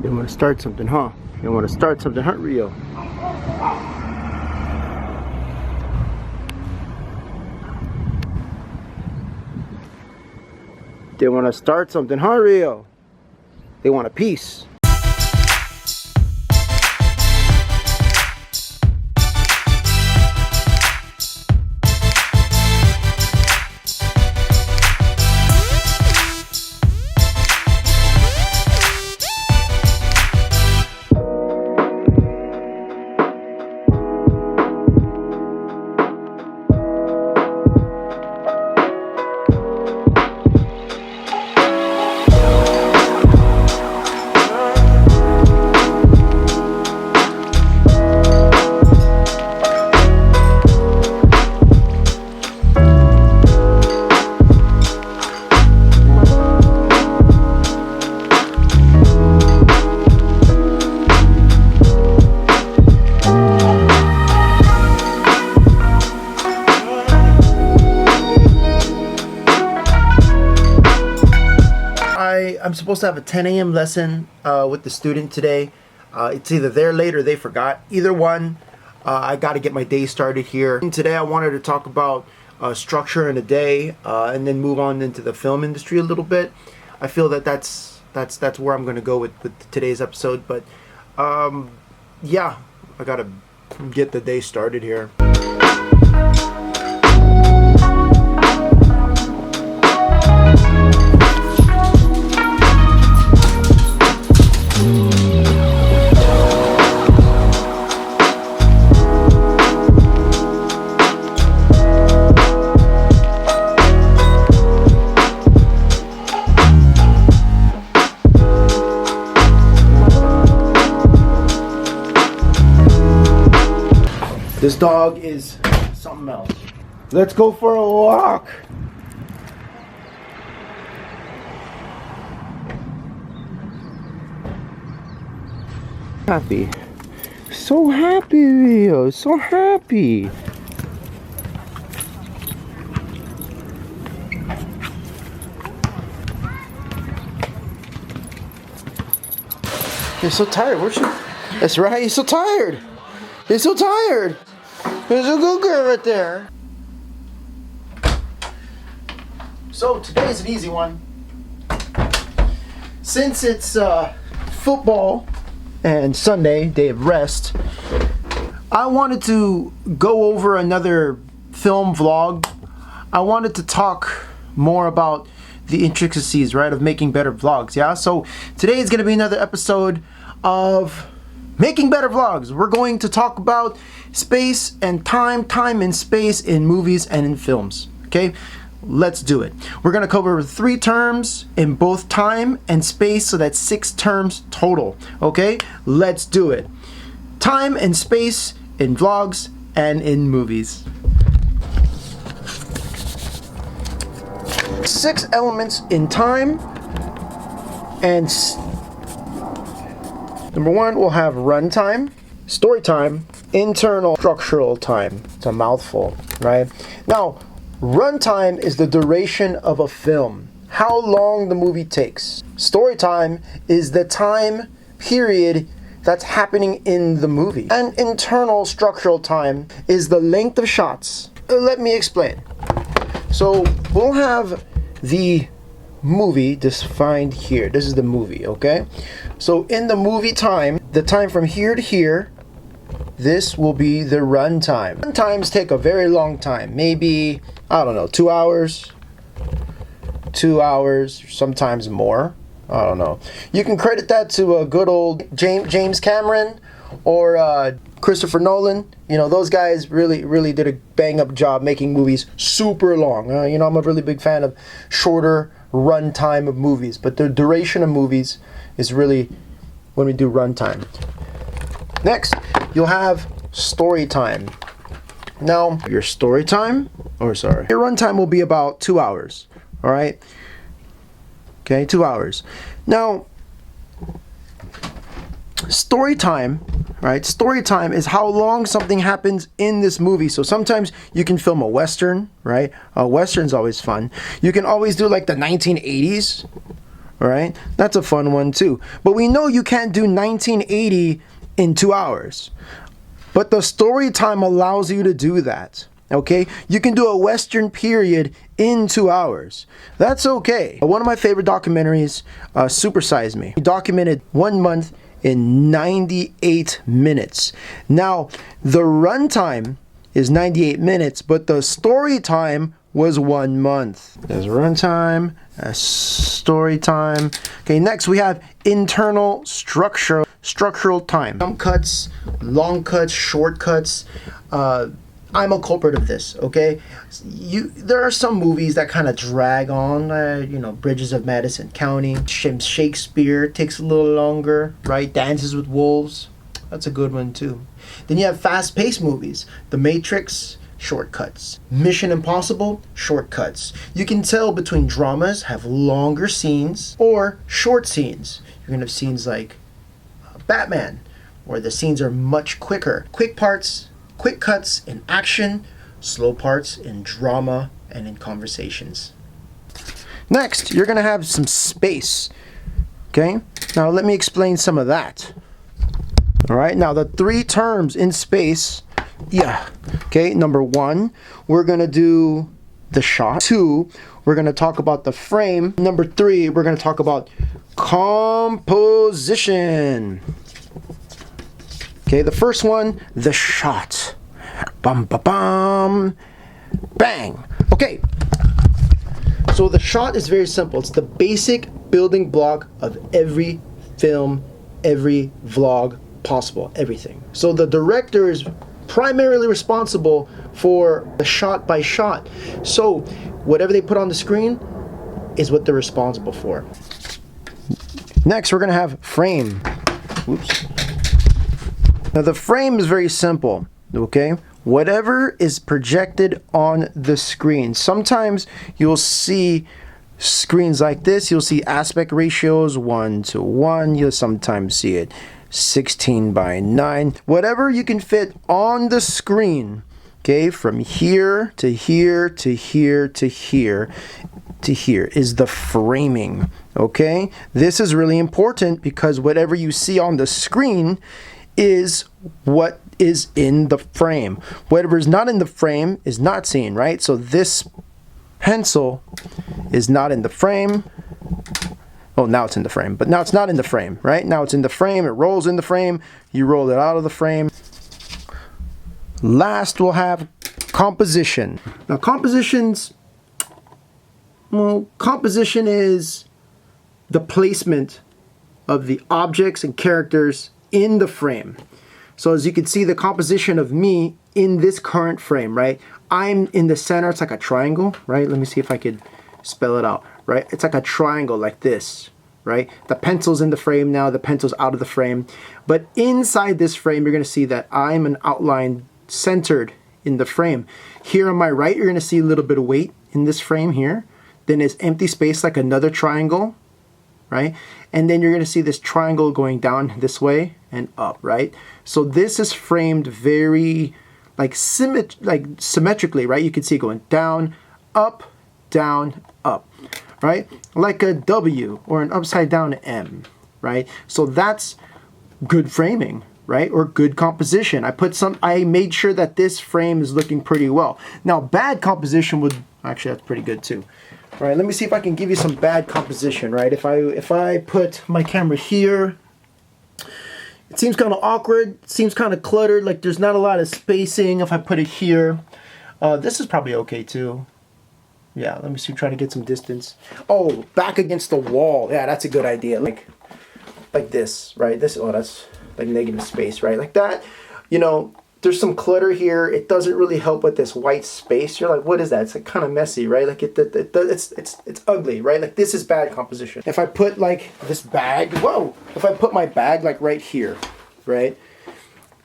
You want to start something, huh? You want to start something, huh, Rio? They want to start something, huh, Rio? They want a piece. I'm supposed to have a 10 a.m. lesson with the student today. It's either they're late or they forgot. Either one, I got to get my day started here. And today I wanted to talk about structure in a day and then move on into the film industry a little bit. I feel that that's where I'm going to go with today's episode. But yeah, I got to get the day started here. This dog is something else. Let's go for a walk. Happy. So happy, Rio. So happy. You're so tired. Where's you? That's right. You're so tired. You're so tired. There's a good girl right there. So today's an easy one. Since it's football and Sunday, day of rest, I wanted to go over another film vlog. I wanted to talk more about the intricacies, right, of making better vlogs, yeah? So today is going to be another episode of Making Better Vlogs. We're going to talk about space and time and space in movies and in films. Okay, let's do it. We're going to cover 3 terms in both time and space, so that's 6 terms total. Okay, let's do it. Time and space in vlogs and in movies. 6 elements in time and number 1, we'll have runtime, story time, internal structural time. It's a mouthful, right? Now, runtime is the duration of a film, how long the movie takes. Story time is the time period that's happening in the movie. And internal structural time is the length of shots. Let me explain. So, we'll have the movie defined here. This is the movie, okay? So in the movie time, the time from here to here, this will be the run time. Run times take a very long time. Maybe, I don't know, 2 hours, sometimes more. I don't know. You can credit that to a good old James Cameron or Christopher Nolan. You know, those guys really did a bang up job making movies super long. You know, I'm a really big fan of shorter run time of movies, but the duration of movies is really when we do run time. Next, you'll have story time. Now, your story time, your run time will be about 2 hours. All right. Okay, 2 hours. Now, story time, right? Story time is how long something happens in this movie. So sometimes you can film a Western, right? A Western's always fun. You can always do like the 1980s, All right, that's a fun one too. But we know you can't do 1980 in 2 hours. But the story time allows you to do that. Okay, you can do a Western period in 2 hours. That's okay. One of my favorite documentaries, Super Size Me, he documented 1 month in 98 minutes. Now, the runtime is 98 minutes, but the story time was 1 month. There's runtime, story time. Okay, next we have internal structural time. Jump cuts, long cuts, short cuts. I'm a culprit of this, okay? There are some movies that kind of drag on, Bridges of Madison County. Shakespeare takes a little longer, right? Dances with Wolves, that's a good one too. Then you have fast-paced movies. The Matrix, shortcuts. Mission Impossible, shortcuts. You can tell between dramas have longer scenes or short scenes. You're gonna have scenes like Batman, where the scenes are much quicker. Quick cuts in action, slow parts in drama and in conversations. Next, you're gonna have some space. Okay, now let me explain some of that. All right, now the 3 terms in space. Yeah. Okay, number 1, we're gonna do the shot. 2, we're gonna talk about the frame. Number 3, we're gonna talk about composition. Okay, the first one, the shot. Bum ba bum, bang. Okay, so the shot is very simple. It's the basic building block of every film, every vlog possible, everything. So the director is primarily responsible for the shot by shot. So whatever they put on the screen is what they're responsible for. Next, we're gonna have frame. Oops. Now the frame is very simple, okay? Whatever is projected on the screen. Sometimes you'll see screens like this. You'll see aspect ratios 1:1. You'll sometimes see it 16:9. Whatever you can fit on the screen, okay, from here to here to here to here to here is the framing, okay? This is really important because whatever you see on the screen is what is in the frame. Whatever is not in the frame is not seen, right? So this pencil is not in the frame. Oh, now it's in the frame, but now it's not in the frame, right? Now it's in the frame, it rolls in the frame, you roll it out of the frame. Last, we'll have composition. Now composition is the placement of the objects and characters in the frame. So as you can see, the composition of me in this current frame, right? I'm in the center, it's like a triangle, right? Let me see if I could spell it out, right? It's like a triangle like this, right? The pencil's in the frame now, the pencil's out of the frame. But inside this frame, you're gonna see that I'm an outline centered in the frame. Here on my right, you're gonna see a little bit of weight in this frame here. Then there's empty space like another triangle, right? And then you're gonna see this triangle going down this way and up, right? So this is framed very like symmetrically, right? You can see it going down, up, right? Like a W or an upside down M, right? So that's good framing, right? Or good composition. I made sure that this frame is looking pretty well. Now bad composition would, actually that's pretty good too. All right, let me see if I can give you some bad composition, right? If I put my camera here, it seems kind of awkward, it seems kind of cluttered, like there's not a lot of spacing. If I put it here, this is probably okay too. Yeah, let me see, try to get some distance. Oh, back against the wall. Yeah, that's a good idea. Like this, right? That's like negative space, right? Like that. You know, there's some clutter here. It doesn't really help with this white space. You're like, what is that? It's like kind of messy, right? Like it's ugly, right? Like this is bad composition. If I put like this bag, whoa! If I put my bag like right here, right?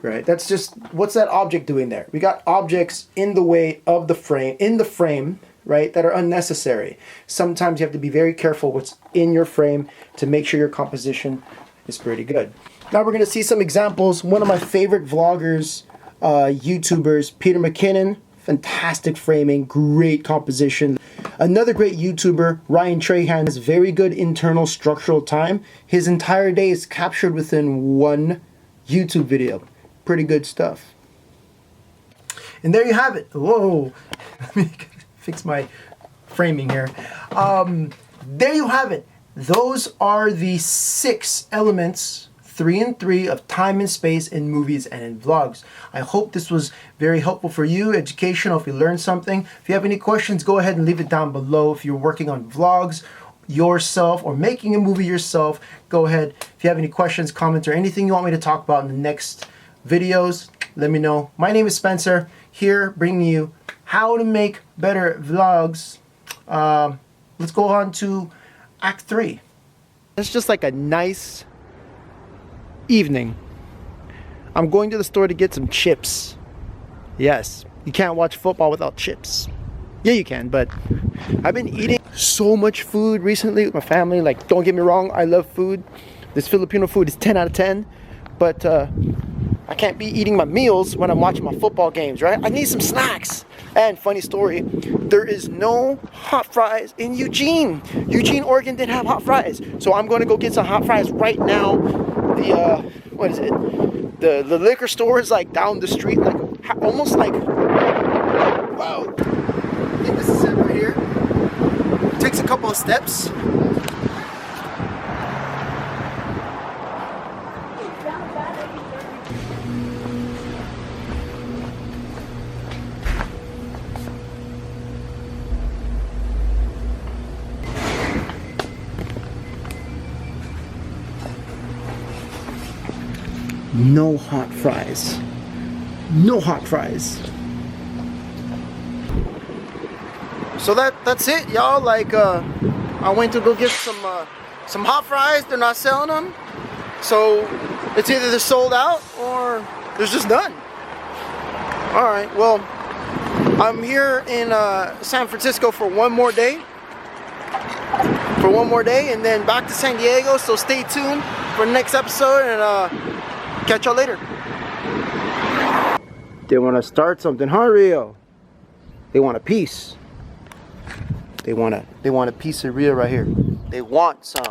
Right. That's just, what's that object doing there? We got objects in the way of the frame, right, that are unnecessary. Sometimes you have to be very careful what's in your frame to make sure your composition is pretty good. Now we're going to see some examples. One of my favorite vloggers, YouTubers, Peter McKinnon, fantastic framing, great composition. Another great YouTuber, Ryan Trahan, has very good internal structural time. His entire day is captured within one YouTube video. Pretty good stuff. And there you have it. Whoa, let me fix my framing here. There you have it. Those are the 6 elements, 3 and 3, of time and space in movies and in vlogs. I hope this was very helpful for you, educational, if you learned something. If you have any questions, go ahead and leave it down below. If you're working on vlogs yourself or making a movie yourself, go ahead. If you have any questions, comments, or anything you want me to talk about in the next videos, let me know. My name is Spencer, here bringing you how to make better vlogs. Let's go on to Act 3. It's just like a nice evening. I'm going to the store to get some chips. Yes, you can't watch football without chips. Yeah, you can, but I've been eating so much food recently with my family. Like, don't get me wrong, I love food. This Filipino food is 10 out of 10, but I can't be eating my meals when I'm watching my football games, right? I need some snacks. And funny story, there is no hot fries in Eugene. Eugene, Oregon didn't have hot fries. So I'm going to go get some hot fries right now. What is it? The liquor store is like down the street, like almost like, wow. I think this is it right here. It takes a couple of steps. No hot fries. No hot fries. So that's it, y'all. Like I went to go get some hot fries. They're not selling them. So it's either they're sold out or there's just none. All right, well, I'm here in San Francisco for one more day. And then back to San Diego. So stay tuned for the next episode, and catch y'all later. They want to start something, huh, Rio? They want a piece. They want a piece of Rio right here. They want some.